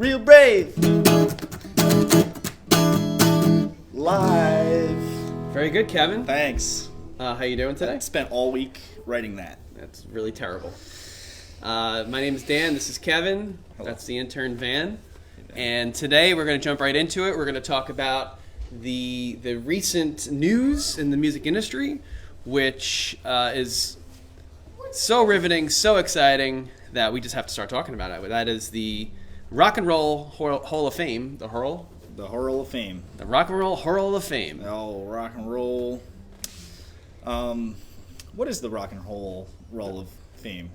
Real brave. Live. Very good, Kevin. Thanks. How you doing today? I spent all week writing that. That's really terrible. My name is Dan. This is Kevin. Hello. That's the intern Van. And today we're going to jump right into it. We're going to talk about the recent news in the music industry, which is so riveting, so exciting that we just have to start talking about it. That is the Rock and Roll Hall of Fame. The Hurl? The Hurl of Fame. The Rock and Roll Hurl of Fame. Oh, rock and roll. What is the Rock and Roll of Fame?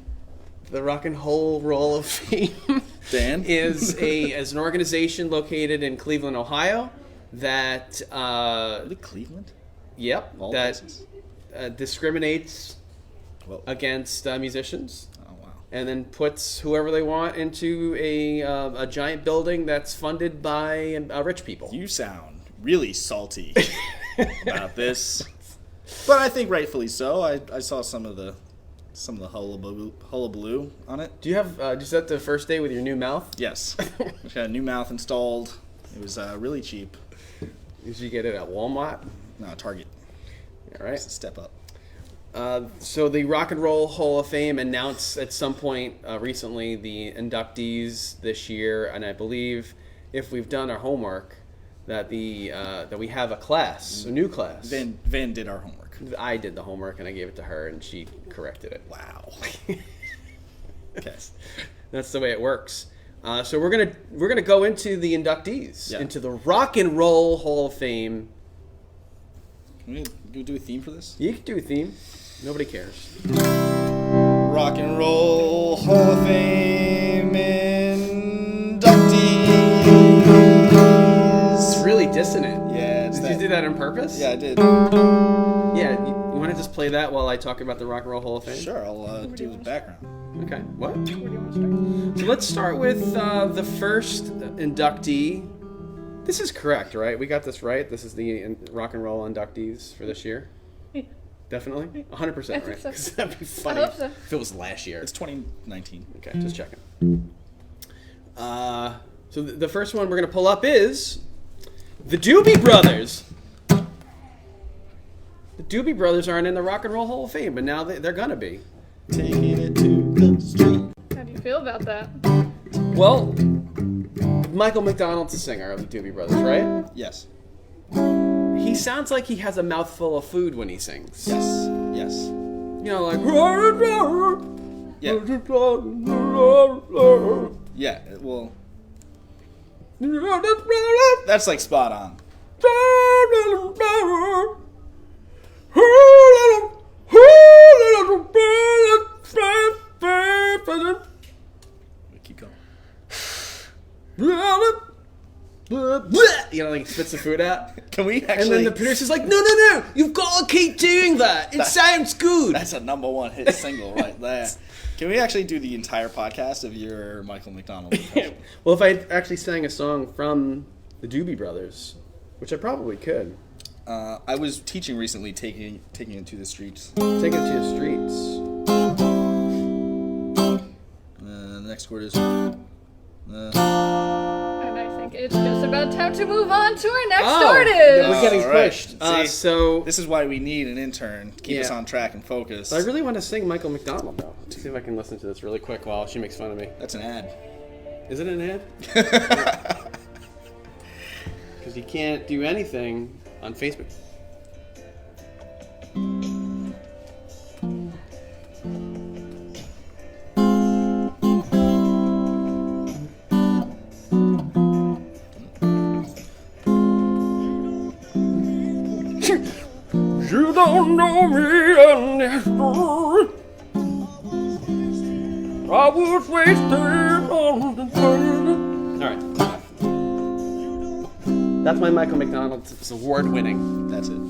The Rock and Roll of Fame Dan? is an organization located in Cleveland, Ohio that Really, Cleveland? Yep, All that places? discriminates Whoa. against musicians Oh, wow. and then puts whoever they want into a giant building that's funded by rich people. You sound really salty about this. But I think rightfully so. I saw some of the hullabaloo on it. Do you have just at the first day with your new mouth? Yes. I've got a new mouth installed. It was really cheap. Did you get it at Walmart? No, Target. All right. It's a step up. So the Rock and Roll Hall of Fame announced at some point recently the inductees this year, and I believe if we've done our homework, that we have a new class. Van did our homework. I did the homework and I gave it to her, and she corrected it. Wow. Okay. That's the way it works. So we're gonna go into the inductees, Yeah. into the Rock and Roll Hall of Fame. Can we do a theme for this? You can do a theme. Nobody cares. Rock and Roll Hall of Fame inductees. It's really dissonant. Yeah, it's Did you do that on purpose? Yeah, I did. Yeah, you want to just play that while I talk about the Rock and Roll Hall of Fame? Sure, I'll do the background. Okay. What? Where do you want to start? So let's start with the first inductee. This is correct, right? We got this right. This is the Rock and Roll inductees for this year. Yeah. Definitely, 100% I right. think so. 'Cause that'd be funny hope so. if it was last year. It's 2019. Okay, just checking. So the first one we're gonna pull up is the Doobie Brothers. The Doobie Brothers aren't in the Rock and Roll Hall of Fame, but now they're gonna be. Taking it to the street. How do you feel about that? Well, Michael McDonald's the singer of the Doobie Brothers, right? Yes. He sounds like he has a mouthful of food when he sings. Yes. Yes. You know, like... Yeah. Yeah. Well, that's like spot on. Keep going. You know, like spits the food out. Can we actually? And then the producer's like, no, you've got to keep doing that. It sounds good. That's a #1 hit single right there. Can we actually do the entire podcast of your Michael McDonald impression? Well, if I actually sang a song from the Doobie Brothers, which I probably could. I was teaching recently, taking it to the streets. Take it to the streets. The next word is. And I think it's just about time to move on to our next artist. We're getting All right. pushed. See, So this is why we need an intern to keep us on track and focused. I really want to sing Michael McDonald, though. Let's see if I can listen to this really quick while she makes fun of me. That's an ad. Is it an ad? Because you can't do anything on Facebook. You don't know me anymore. I was wasted on the turn. All right. That's my Michael McDonald. It's award-winning. That's it.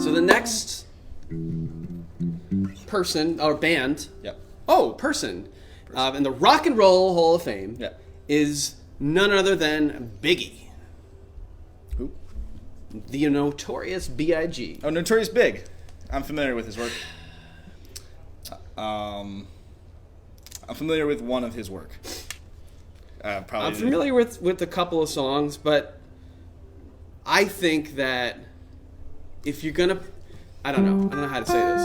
So the next person or band, Yep. person, in the Rock and Roll Hall of Fame Yep. is none other than Biggie. Who? The Notorious B.I.G. Oh, Notorious Big. I'm familiar with his work. I'm familiar with one of his work. Probably. I'm familiar with a couple of songs, but I think that if you're gonna, I don't know how to say this.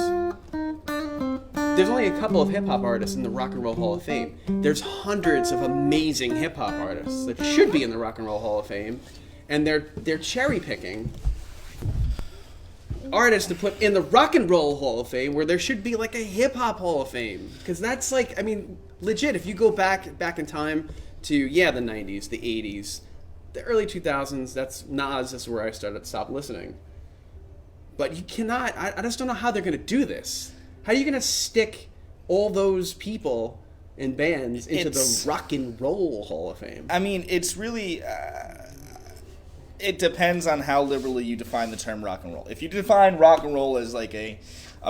There's only a couple of hip hop artists in the Rock and Roll Hall of Fame. There's hundreds of amazing hip hop artists that should be in the Rock and Roll Hall of Fame, and they're cherry picking artists to put in the Rock and Roll Hall of Fame where there should be like a hip hop Hall of Fame, because that's like, I mean, legit. If you go back in time to the 90s, the 80s, the early 2000s, that's Nas. That's where I stopped listening. But you cannot. I just don't know how they're going to do this. How are you going to stick all those people and bands into the Rock and Roll Hall of Fame? I mean, it's really. It depends on how liberally you define the term rock and roll. If you define rock and roll as like a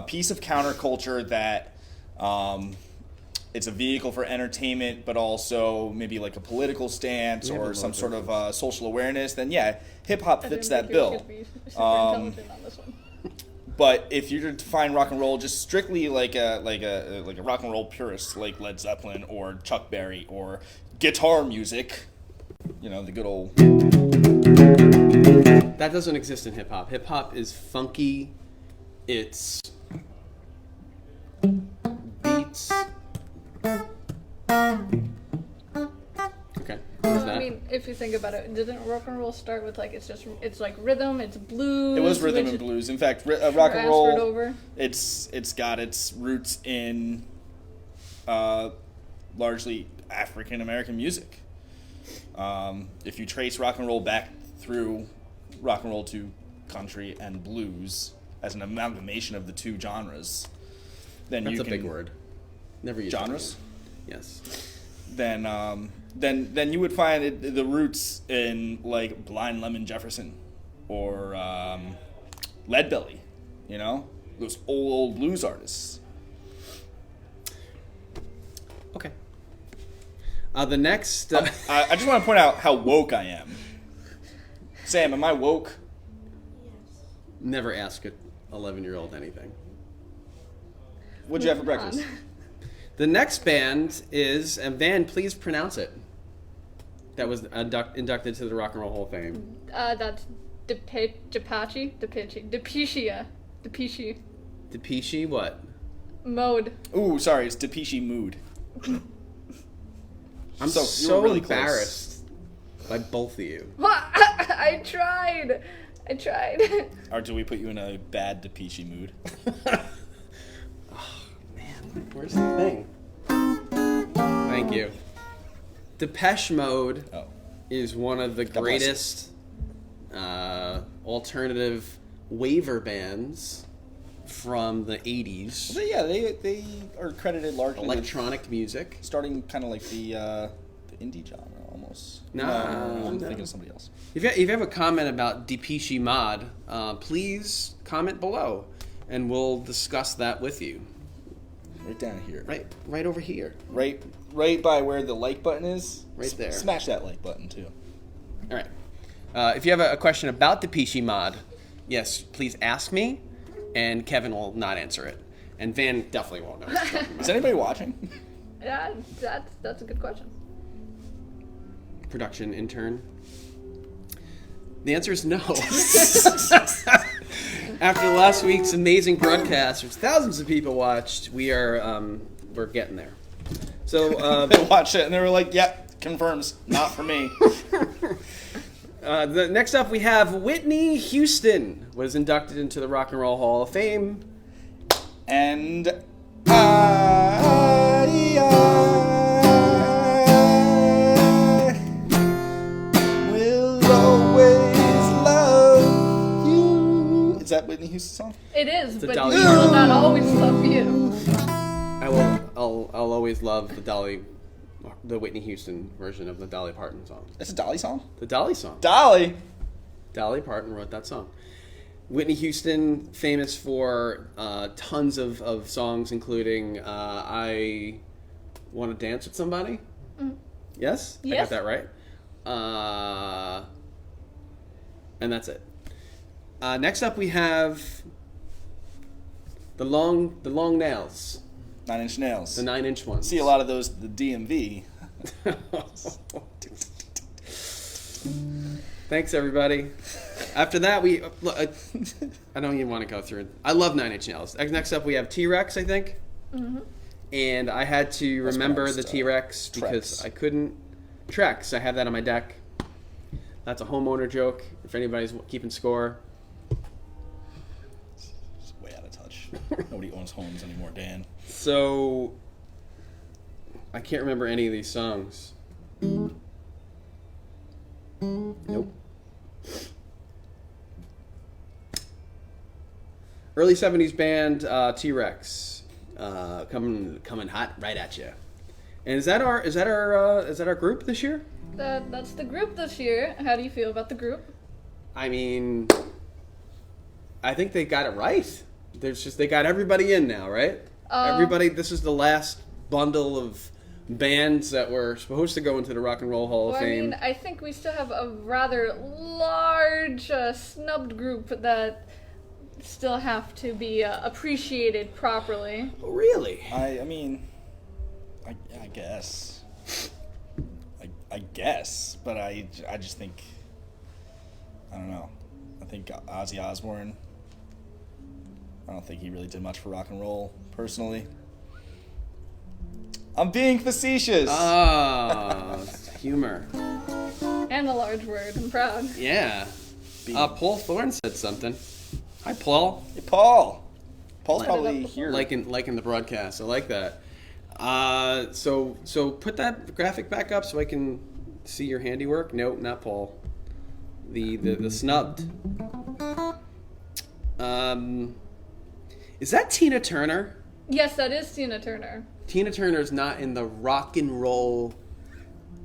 piece of counterculture that it's a vehicle for entertainment, but also maybe like a political stance or some sort of social awareness, then hip hop fits that bill. But if you define rock and roll just strictly like a rock and roll purist, like Led Zeppelin or Chuck Berry or guitar music, the good old. That doesn't exist in hip hop. Hip hop is funky. It's beats. Okay. I mean, if you think about it, didn't rock and roll start with like it's like rhythm, it's blues? It was rhythm and blues. In fact, rock and roll. Over. It's got its roots in largely African American music. If you trace rock and roll back through rock and roll to country and blues as an amalgamation of the two genres, then that's you a big word. Never used genres. Yes. Then you would find the roots in like Blind Lemon Jefferson or Leadbelly, those old blues artists. Okay. The next. I just want to point out how woke I am. Sam, am I woke? Never ask an 11-year-old anything. What'd you have for breakfast? The next band is, and Van, please pronounce it. That was inducted to the Rock and Roll Hall of Fame. That's Depeche what? Mode. Ooh, sorry, it's Depeche Mood. I'm you were really embarrassed by both of you. I tried. Or do we put you in a bad Depeche mood? Oh, man. Where's the thing? Thank you. Depeche Mode is one of the greatest alternative waver bands from the 80s. Well, they are credited largely electronic music. Starting kind of like the indie genre almost. No, I'm thinking of somebody else. If you have a comment about Depeche Mode, please comment below, and we'll discuss that with you. Right down here. Right over here. Right by where the like button is. Right there. Smash that like button too. All right. If you have a question about Depeche Mode, yes, please ask me, and Kevin will not answer it, and Van definitely won't know. Is anybody watching? Yeah, that's a good question. Production intern. The answer is no. After last week's amazing broadcast, which thousands of people watched, we're getting there. So they watched it and they were like, "Yep, confirms, not for me." The next up, we have Whitney Houston was inducted into the Rock and Roll Hall of Fame, and Is that Whitney Houston's song? It is, but you will not always love you. I'll always love the Whitney Houston version of the Dolly Parton song. That's a Dolly song? The Dolly song. Dolly Parton wrote that song. Whitney Houston, famous for tons of songs, including I Want to Dance with Somebody. Mm. Yes? I got that right. And that's it. Next up, we have the long nails. 9 Inch Nails. The 9 Inch ones. See a lot of those at the DMV. Thanks, everybody. After that, I don't even want to go through it. I love Nine Inch Nails. Next up, we have T-Rex, I think. Mm-hmm. And I had to remember the T-Rex because I couldn't. Trex, I have that on my deck. That's a homeowner joke, if anybody's keeping score. It's way out of touch. Nobody owns homes anymore, Dan. So, I can't remember any of these songs. Nope. Early 70s band, T-Rex. Coming hot right at you. And is that our group this year? That's the group this year. How do you feel about the group? I mean, I think they got it right. They got everybody in now, right? Everybody. This is the last bundle of bands that were supposed to go into the Rock and Roll Hall of Fame. I think we still have a rather large snubbed group that still have to be appreciated properly. Oh, really? I mean, I guess. I guess, but I just think, I don't know. I think Ozzy Osbourne, I don't think he really did much for rock and roll, personally. I'm being facetious. Ah, humor. And a large word. I'm proud. Yeah. Paul Thorne said something. Hi, Paul. Hey, Paul. Paul's probably here. Liking the broadcast. I like that. So put that graphic back up so I can see your handiwork. Nope, not Paul. The snubbed. Is that Tina Turner? Yes, that is Tina Turner. Tina Turner's not in the Rock and Roll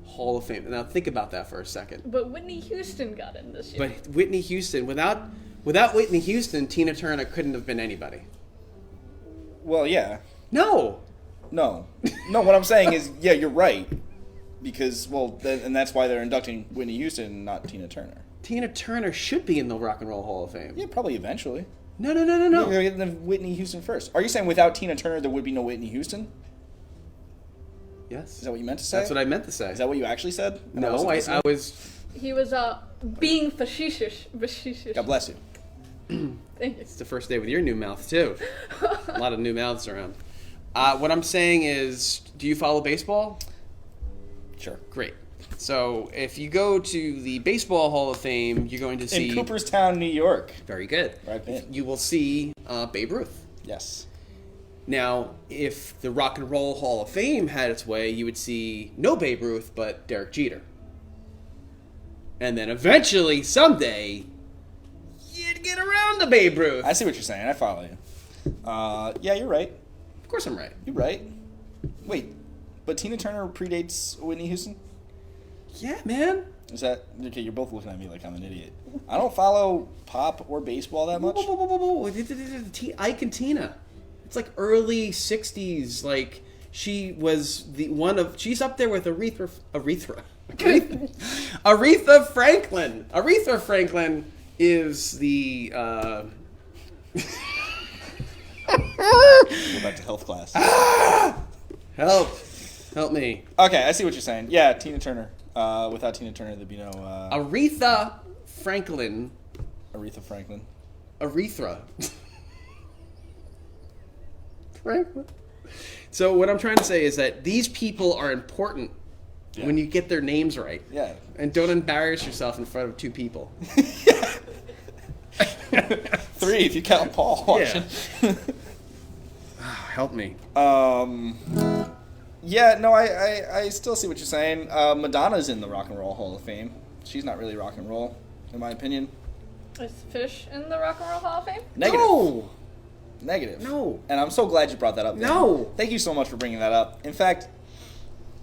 Hall of Fame. Now think about that for a second. But Whitney Houston got in this year. But Whitney Houston, without Whitney Houston, Tina Turner couldn't have been anybody. Well, yeah. No, what I'm saying is, yeah, you're right. Because, and that's why they're inducting Whitney Houston and not Tina Turner. Tina Turner should be in the Rock and Roll Hall of Fame. Yeah, probably eventually. No. You're getting the Whitney Houston first. Are you saying without Tina Turner there would be no Whitney Houston? Yes. Is that what you meant to say? That's what I meant to say. Is that what you actually said? No, I was... He was being facetious. God bless you. Thank you. It's the first day with your new mouth, too. A lot of new mouths around. What I'm saying is, do you follow baseball? Sure. Great. So, if you go to the Baseball Hall of Fame, you're going to see... In Cooperstown, New York. Very good. Right then. You will see Babe Ruth. Yes. Now, if the Rock and Roll Hall of Fame had its way, you would see no Babe Ruth, but Derek Jeter. And then eventually, someday, you'd get around to Babe Ruth. I see what you're saying. I follow you. Yeah, you're right. Of course I'm right. You're right. Wait, but Tina Turner predates Whitney Houston? Yeah, man. Is that... Okay, you're both looking at me like I'm an idiot. I don't follow pop or baseball that much. Ike and Tina. It's like early 60s. Like, she was she's up there with Aretha Franklin. Aretha Franklin is the... Go back to health class. Help me. Okay, I see what you're saying. Yeah, Tina Turner. Without Tina Turner, there'd be no... Aretha Franklin. Aretha Franklin. Aretha. Franklin. So what I'm trying to say is that these people are important when you get their names right. Yeah. And don't embarrass yourself in front of two people. Three, if you count Paul. Yeah. Help me. Yeah, no, I still see what you're saying. Madonna's in the Rock and Roll Hall of Fame. She's not really rock and roll, in my opinion. Is Fish in the Rock and Roll Hall of Fame? Negative. No. Negative. No. And I'm so glad you brought that up. Dan. No. Thank you so much for bringing that up. In fact,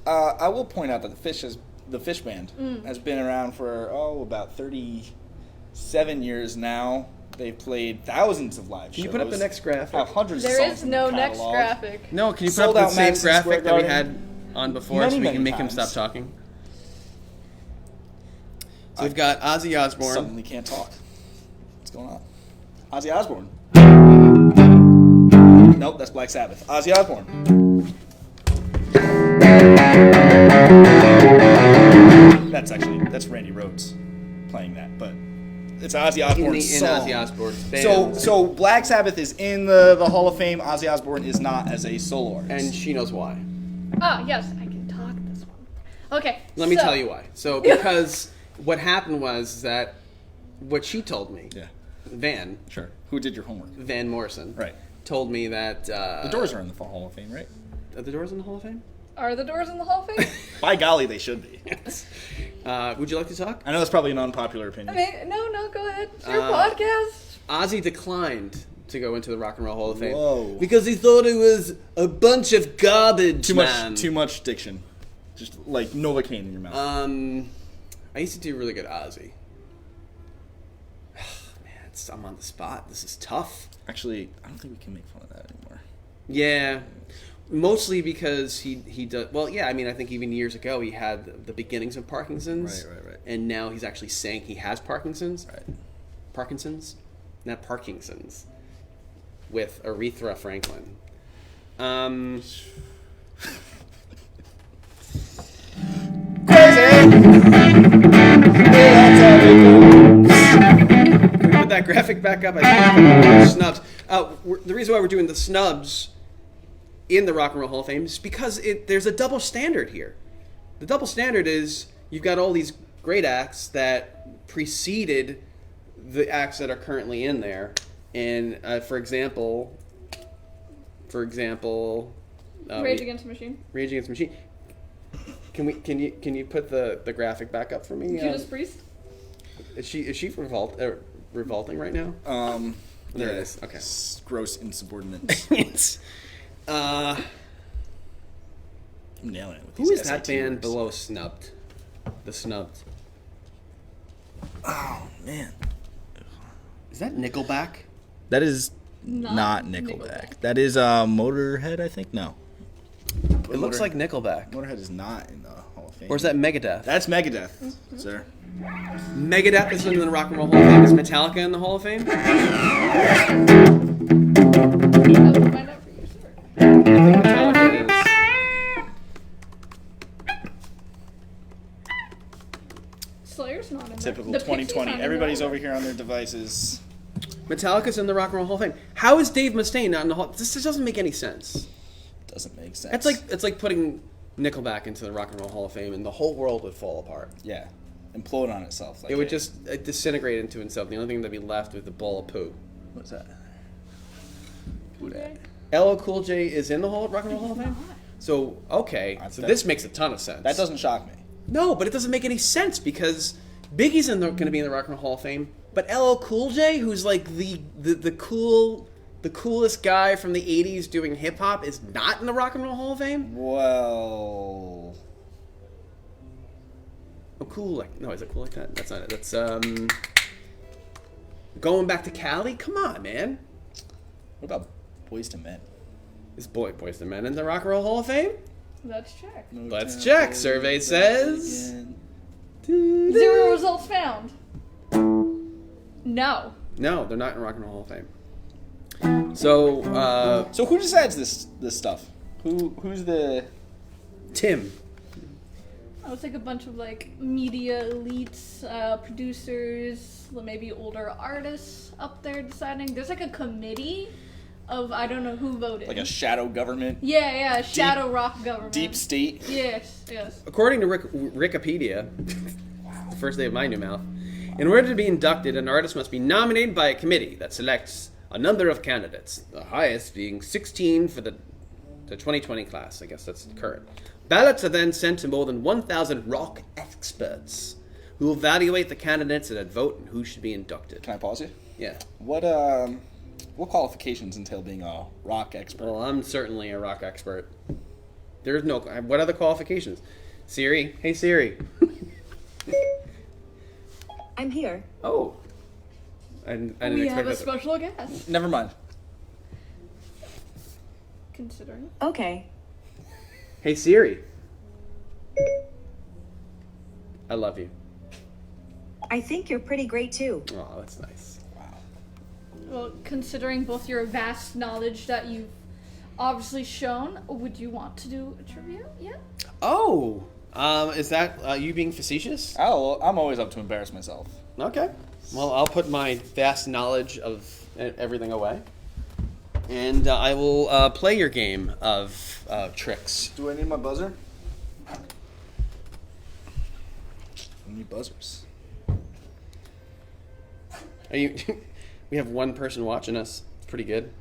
I will point out that the Fish Band has been around for about 37 years now. They've played thousands of live shows. Can you put up the next graphic? Have hundreds There of songs is in no the next catalog. graphic. No, can you put Sold up out the same Madison graphic Square that we Garden. had on before so we Many can make him times. stop talking? So we've got Ozzy Osbourne. Suddenly can't talk. What's going on? Ozzy Osbourne. Nope, that's Black Sabbath. Ozzy Osbourne. that's Randy Rhoads playing that, but it's Ozzy Osbourne's song. In Ozzy Osbourne's band. So Black Sabbath is in the Hall of Fame. Ozzy Osbourne is not as a solo artist. And she knows why. Oh, yes, I can talk this one. Okay. Let me tell you why. So, because what happened was that what she told me, Van. Sure. Who did your homework? Van Morrison. Right. Told me that... the Doors are in the Hall of Fame, right? Are the Doors in the Hall of Fame? Are the Doors in the Hall of Fame? By golly, they should be. Yes. Would you like to talk? I know that's probably an unpopular opinion. I mean, no, go ahead. It's your podcast. Ozzy declined to go into the Rock and Roll Hall of Fame. Whoa. Because he thought it was a bunch of garbage, Too much diction. Just like Novocaine in your mouth. I used to do really good Ozzy. Man, I'm on the spot. This is tough. Actually, I don't think we can make fun of that anymore. Yeah. Mostly because he does... Well, yeah, I mean, I think even years ago he had the beginnings of Parkinson's. Right. And now he's actually saying he has Parkinson's. Right. Parkinson's? Not Parkinson's. With Aretha Franklin. Crazy! Put that graphic back up. I think snubs. The reason why we're doing the snubs in the Rock and Roll Hall of Fame is because there's a double standard here. The double standard is you've got all these great acts that preceded the acts that are currently in there, and for example, Rage Against the Machine. Rage Against the Machine. Can you put the graphic back up for me? Judas Priest. Is she revolting right now? There it is. Okay. Gross insubordinate. I'm nailing it with who these is that SAT band words. below Snubbed? The Snubbed. Oh man. Is that Nickelback? That is not Nickelback. That is Motorhead, I think. No. It looks like Nickelback. Motorhead is not in the Hall of Fame. Or is that Megadeth? That's Megadeth, sir. Megadeth is in the Rock and Roll Hall of Fame. Is Metallica in the Hall of Fame? I will find out for you, sir. I think Metallica is. Slayer's not in there. Typical The Pixies 2020. aren't in Everybody's there. over here on their devices. Metallica's in the Rock and Roll Hall of Fame. How is Dave Mustaine not in the Hall? This doesn't make any sense. Doesn't make sense. It's like putting Nickelback into the Rock and Roll Hall of Fame, and the whole world would fall apart. Yeah. Implode on itself. Like It would just disintegrate into itself. The only thing that'd be left with the bowl of poo. What's that? Who dat? LL Cool J is in the Rock and Roll Hall of Fame? So, okay. So this makes a ton of sense. That doesn't shock me. No, but it doesn't make any sense because Biggie's going to be in the Rock and Roll Hall of Fame, but LL Cool J, who's like the coolest guy from the 80s doing hip hop, is not in the Rock and Roll Hall of Fame? Well, Oh, cool. Is it cool like that? That's not it. That's Going Back to Cali? Come on, man. what about Boys to Men? Is Boyz II Men in the Rock and Roll Hall of Fame? Let's check. Let's check. Survey says 0 results found. No. no, they're not in Rock and Roll Hall of Fame. So, So who decides this stuff? Who's the? Tim. Oh, it's like a bunch of like media elites, producers, maybe older artists up there deciding. There's like a committee of I don't know who voted. Like a shadow government? Yeah, shadow rock government. Deep state? Yes. According to Wikipedia, the first day of my new mouth, in order to be inducted, an artist must be nominated by a committee that selects a number of candidates, the highest being 16 for the 2020 class. I guess that's current. Ballots are then sent to more than 1,000 rock experts who evaluate the candidates and then vote on who should be inducted. Can I pause you? Yeah. What qualifications entail being a rock expert? Well, I'm certainly a rock expert. There's no... What other qualifications? Siri? Hey, Siri. I'm here. Oh. I didn't We expect have a that. special guest. Never mind. Considering. Okay. Hey, Siri. I love you. I think you're pretty great too. Oh, that's nice. Well, considering both your vast knowledge that you've obviously shown, would you want to do a trivia? Yeah. Oh, Is that you being facetious? I'm always up to embarrass myself. Okay. Well, I'll put my vast knowledge of everything away. And I will play your game of tricks. Do I need my buzzer? I need buzzers. Are you? We have one person watching us. It's pretty good.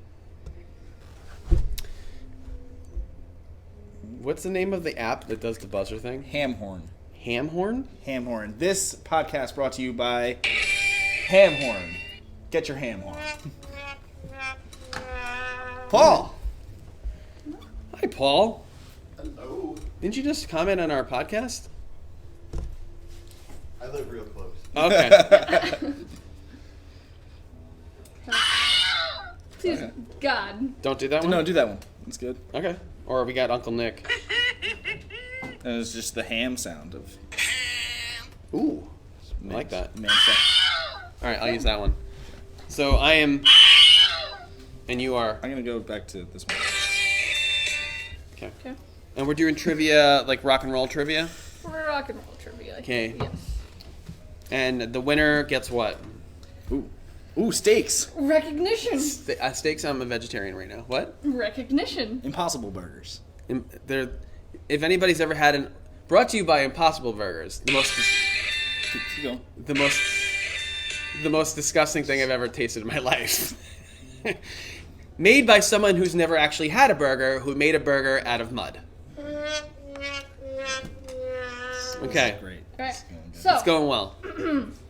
What's the name of the app that does the buzzer thing? Hamhorn. Hamhorn? Hamhorn. This podcast brought to you by Hamhorn. Get your Hamhorn. Paul. Hi, Paul. Hello. Didn't you just comment on our podcast? I live real close. Okay. Please, God. Don't do that one? No, do that one. That's good. Okay. Or we got Uncle Nick. And it's just the ham sound of. Ooh. I like that. Man sound. All right, I'll use that one. So I am... And you are... I'm gonna go back to this one. Okay. Okay. And we're doing trivia, like rock and roll trivia? Rock and roll trivia. Okay. Yes. And the winner gets what? Ooh, steaks. Recognition. Steaks, I'm a vegetarian right now. What? Recognition. Impossible burgers. If anybody's ever had an... Brought to you by Impossible Burgers. Keep going. The most disgusting thing I've ever tasted in my life. Made by someone who's never actually had a burger, who made a burger out of mud. Okay. Great. Alright. It's So, going well.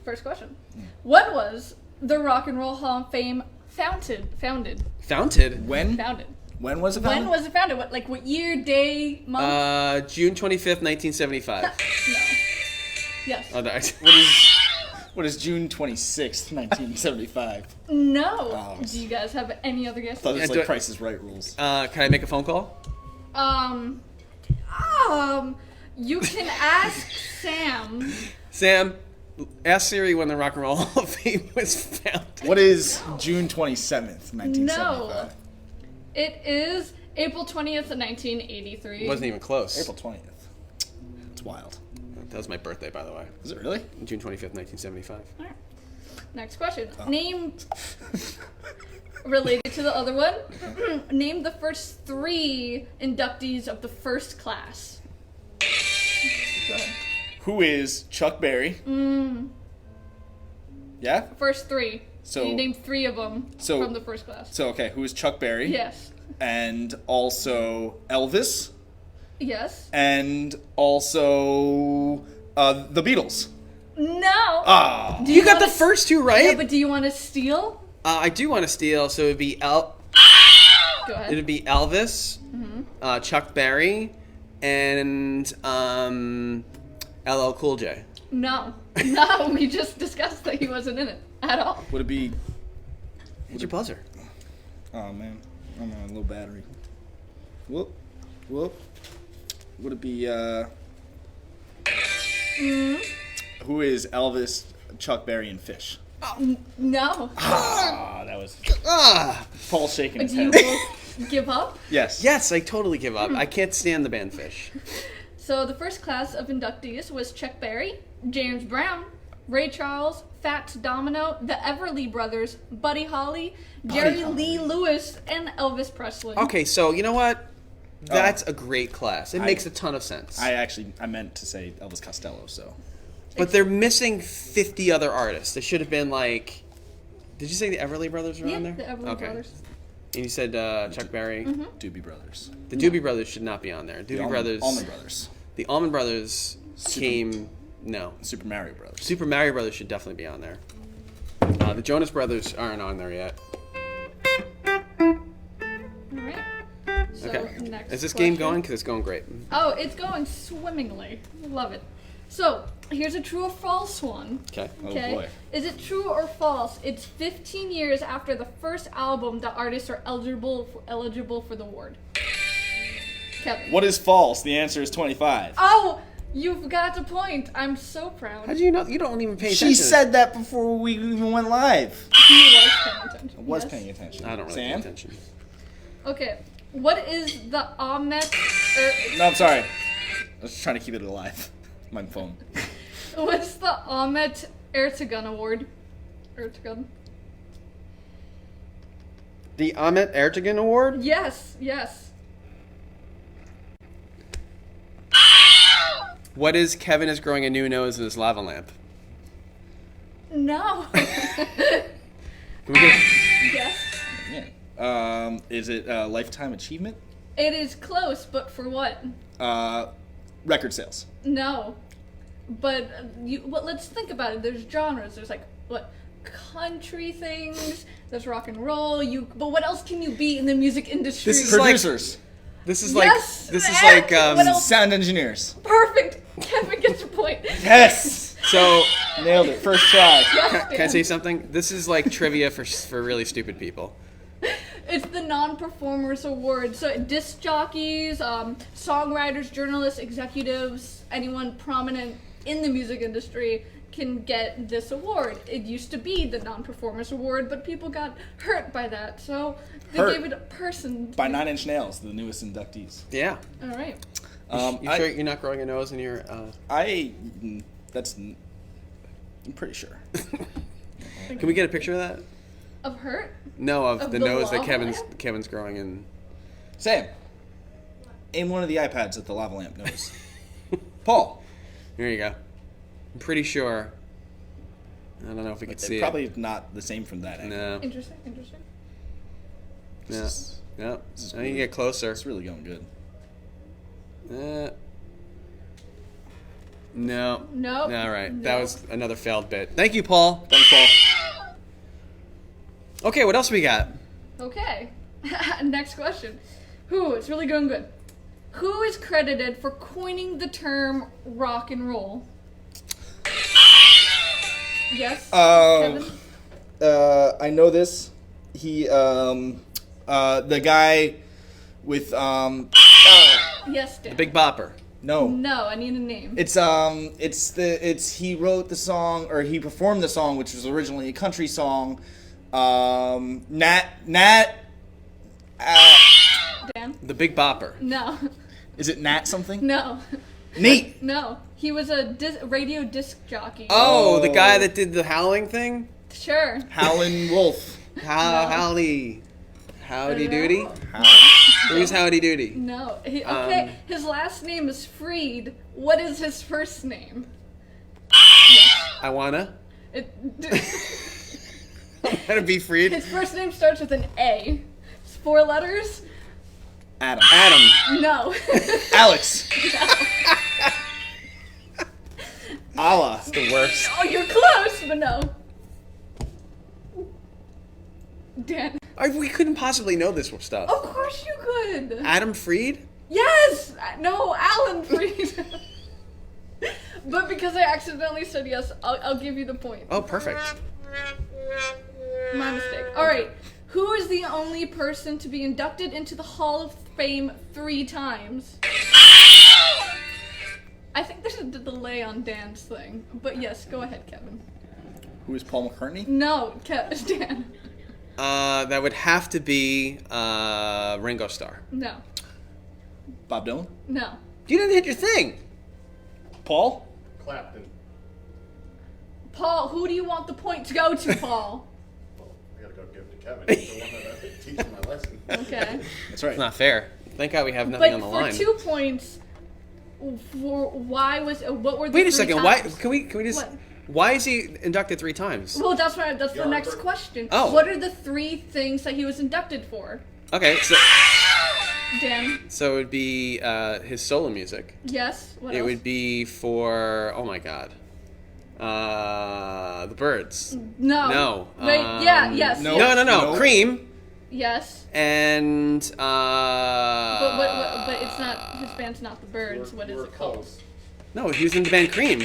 first question. When was the Rock and Roll Hall of Fame founded? Founded? When? Founded. When was it When founded? was it founded? What year, day, month? June 25th, 1975. No. Yes. Oh, no. What is June 26th, 1975? No. Oh. Do you guys have any other I guesses? thought it was Yeah, like Price is Right rules. Can I make a phone call? You can ask Sam. Sam, ask Siri when the Rock and Roll Hall of Fame was founded. What is June 27th, 1975? No. It is April 20th, 1983. Wasn't even close. April 20th. It's wild. That was my birthday, by the way. Is it really? June 25th, 1975. Alright. Next question. Name, related to the other one, name the first 3 inductees of the first class. Go ahead. Who is Chuck Berry? Yeah? First 3. So- you named 3 of them so- from the first class. So, okay, who is Chuck Berry? Yes. And also Elvis. Yes. And also the Beatles. No. Ah. Do You got the wanna- first 2 right? Yeah, but do you want to steal? I do want to steal, so it'd be Go ahead. it'd be Elvis, Chuck Berry, and LL Cool J. No. No, we just discussed that he wasn't in it at all. Would it be... Hit your buzzer. Oh, man. I'm on a low battery. Whoop. Whoop. Would it be, Who is Elvis, Chuck Berry, and Fish? No. Ah, that was... Ah! Paul shaking his Do you head. both give up? Yes. Yes, I totally give up. I can't stand the band Fish. So the first class of inductees was Chuck Berry, James Brown, Ray Charles, Fats Domino, the Everly Brothers, Buddy Holly, Jerry Lee Lewis, and Elvis Presley. Okay, so you know what? That's a great class. It makes a ton of sense. I meant to say Elvis Costello, so... But they're missing 50 other artists. They should have been like... Did you say the Everly Brothers were Yeah, on there? the Everly Brothers. And you said Chuck Berry. Doobie Brothers. The Doobie Brothers should not be on there. Doobie Brothers. Allman Brothers. The Allman Brothers came... No. Super Mario Brothers. Super Mario Brothers should definitely be on there. The Jonas Brothers aren't on there yet. Alright. So Okay. next Is this game question. going? Because it's going great. Oh, it's going swimmingly. Love it. So, here's a true or false one. Okay. Oh, Okay. boy. Is it true or false? It's 15 years after the first album that artists are eligible for the award. Kevin. What is false? The answer is 25. Oh, you've got a point. I'm so proud. How do you know? You don't even pay attention. She said that before we even went live. He was paying attention. I was Yes. paying attention. I don't really pay Sam? attention. Okay. What is the Ahmet? No, I'm sorry. I was trying to keep it alive. My phone. What's the Ahmet Ertegun Award? Ertegun. The Ahmet Ertegun Award? Yes, yes. What is Kevin is growing a new nose in his lava lamp? No. Can we get Yes. Yeah. Is it lifetime achievement? It is close, but for what? Record sales. No. But let's think about it. There's genres. There's like what country things. There's rock and roll. But what else can you be in the music industry? This is like- Producers. This is Yes, like and what else? Sound engineers. Perfect. Kevin gets your point. Yes! so. Nailed it. First try. Yes, Can I say something? This is like trivia for really stupid people. It's the non-performers award. So disc jockeys, songwriters, journalists, executives, anyone prominent in the music industry can get this award. It used to be the non-performers award, but people got hurt by that, so they Hurt. gave it a person. By 9 Inch Nails, the newest inductees. Yeah. All right. You sure you're not growing a nose in your? I'm pretty sure. Can we get a picture of that? Of hurt? No, of Of the the nose that lava lamp? Kevin's growing in. Sam, aim one of the iPads at the lava lamp nose. Paul. Here you go. I'm pretty sure. I don't know if we could see Probably not the same from that it. angle. No. Interesting. No. No. is I need to really- get closer. It's really going good. No. Nope. All right. Nope. That was another failed bit. Thank you, Paul. Thanks, Paul. Okay, what else we got? Okay. Next question. It's really going good. Who is credited for coining the term rock and roll? Yes. Kevin? I know this. He, the guy with, Yes, Dan. Big Bopper. no. No, I need a name. He wrote the song, or he performed the song, which was originally a country song. Nat, Dan? The Big Bopper. No. is it Nat something? No. Nate! No. He was a radio disc jockey. Oh, the guy that did the howling thing? Sure. Howlin' Wolf. Howdy. Howdy Doody? Who's Howdy Doody? No. His last name is Freed. What is his first name? I wanna. It, Gotta be freed. his first name starts with an A. It's 4 letters? Adam. Adam. No. Alex. Allah. The worst. Oh, you're close, but no. Dan. We couldn't possibly know this stuff. Of course you could. Adam Freed? Yes! No, Alan Freed. But because I accidentally said yes, I'll give you the point. Oh, perfect. My mistake. Alright. Who is the only person to be inducted into the Hall of Fame 3 times? I think there's a delay on Dan's thing. But yes, go ahead, Kevin. Who is Paul McCartney? No, Dan. That would have to be Ringo Starr. No. Bob Dylan? No. You didn't hit your thing. Paul? Clapton. Paul, who do you want the point to go to, Paul? Well, I gotta go give it to Kevin. He's the one that teaches my lesson. Okay. That's right. It's not fair. Thank God we have nothing But on the for line. 2 points, what were the Wait a 3 second. times? Why can we just? What? Why is he inducted 3 times? Well, that's the Yard next bird. question. Oh. What are the 3 things that he was inducted for? Okay, Dan? so it would be his solo music. Yes? What It else? would be for oh my God, the Birds. No. No. Wait, yeah, yes. no. yes. No, No. Cream Yes. and But it's not, his band's not the Birds. What is We're it called? close. No, he was in the band Cream.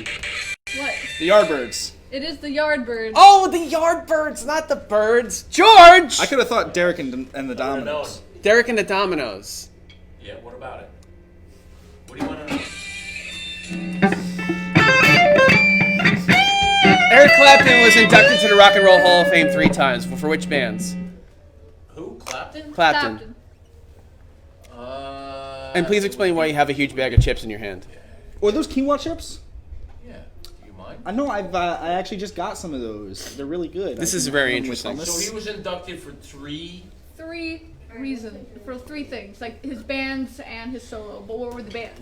What? The Yardbirds. It is the Yardbirds. Oh, the Yardbirds, not the Birds. George. I could have thought Derek and the I would've Dominoes. known. Derek and the Dominoes. Yeah, what about it? What do you want to know? Eric Clapton was inducted to the Rock and Roll Hall of Fame 3 times. For which bands? Who? Clapton? Clapton. And please explain why you have a huge bag of chips in your hand. Or those quinoa chips? Yeah. Do you mind? I know. I actually just got some of those. They're really good. This I is can very have them with interesting. hummus. So he was inducted for 3. 3 reasons for 3 things, like his bands and his solo. But what were the bands?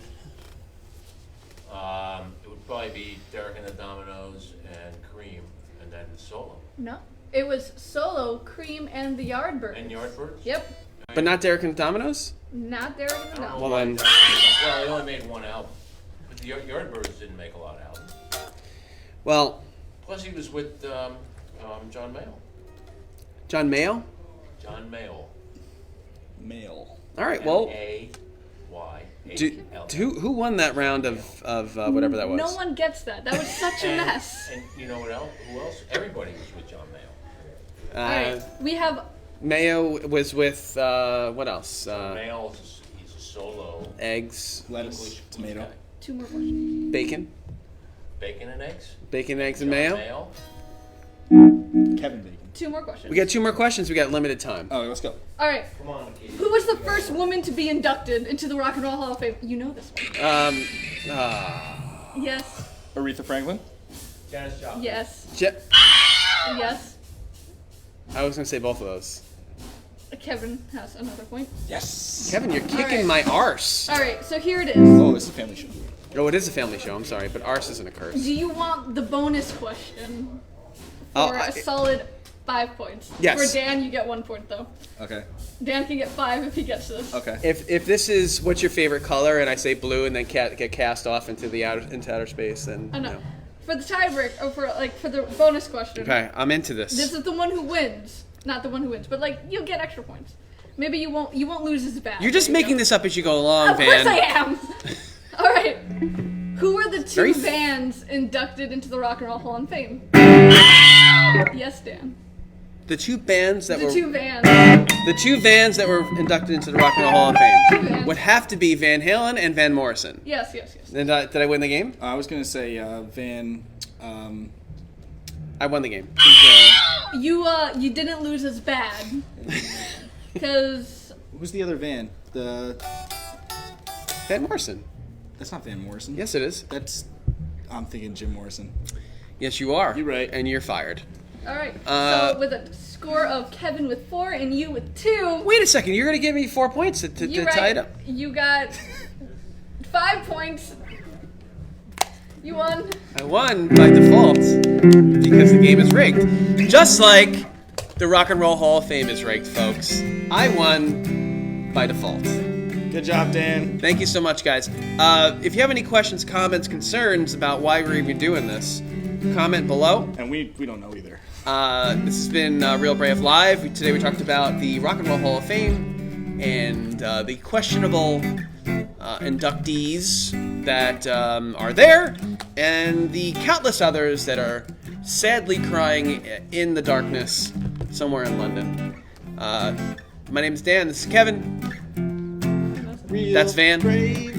It would probably be Derek and the Dominoes and Cream, and then solo. No, it was solo, Cream, and the Yardbirds. And Yardbirds? Yep, But not Derek and the Dominoes? not Derek and the I don't know Dom. Well, why then- Well, he only made 1 album. But the Yardbirds didn't make a lot of albums. Well, Plus he was with John Mayall. John Mayall? John Mayall. Male. All right, well, M-A-Y-A-L. who won that round of whatever that was? No one gets that. That was such a mess. And you know what else? Who else? Everybody was with John Mayall. All right, we have Mayo was with, what else? Mayall, he's a solo Eggs, Lettuce, English tomato. blues guy. 2 more questions. bacon. Bacon and eggs. Bacon, eggs, and John mayo. Mayall. Kevin Bacon. 2 more questions. We got 2 more questions. We got limited time. Oh, let's go. All right, Come on, Katie. who was the first woman to be inducted into the Rock and Roll Hall of Fame? You know this one. Yes, Aretha Franklin. Janis Joplin. yes, yes. I was gonna say both of those. Kevin has another point. Yes. Kevin, you're kicking right. my arse. All right, so here it is. Oh, it's a family show. Oh, it is a family show. I'm sorry, but arse isn't a curse. Do you want the bonus question Oh, for a solid 5 points? Yes. For Dan, you get 1 point though. Okay. Dan can get 5 if he gets this. Okay. If this is what's your favorite color, and I say blue, and then get cast off into outer space, then Oh no. no. For the tiebreak, or for the bonus question. Okay, I'm into this. This is the one who wins, not the one who wins, but like you'll get extra points. Maybe you won't lose as bad. You're just There you making go. this up as you go along, Of Van. course I am. All right. Who are the 2 Very bands inducted into the Rock and Roll Hall of Fame? Yes, Dan. The 2 bands that The were 2 bands. the 2 bands that were inducted into the Rock and Roll Hall of 2 Fame bands. would have to be Van Halen and Van Morrison. Yes. Did I win the game? I was gonna say Van. I won the game. You didn't lose as bad. Because Who's the other Van? Van Morrison. That's not Van Morrison. Yes, it is. I'm thinking Jim Morrison. Yes, you are. You're right. And you're fired. all right. So with a score of Kevin with 4 and you with 2. Wait a second. You're going to give me 4 points to You're tie right. it up. You got 5 points. You won. I won by default because the game is rigged. Just like the Rock and Roll Hall of Fame is rigged, folks. I won by default. Good job, Dan. Thank you so much, guys. If you have any questions, comments, concerns about why we're even doing this, comment below. And we don't know either. This has been Real Brave Live. Today we talked about the Rock and Roll Hall of Fame and the questionable inductees that are there, and the countless others that are sadly crying in the darkness somewhere in London. My name is Dan. This is Kevin. Real That's Van. brave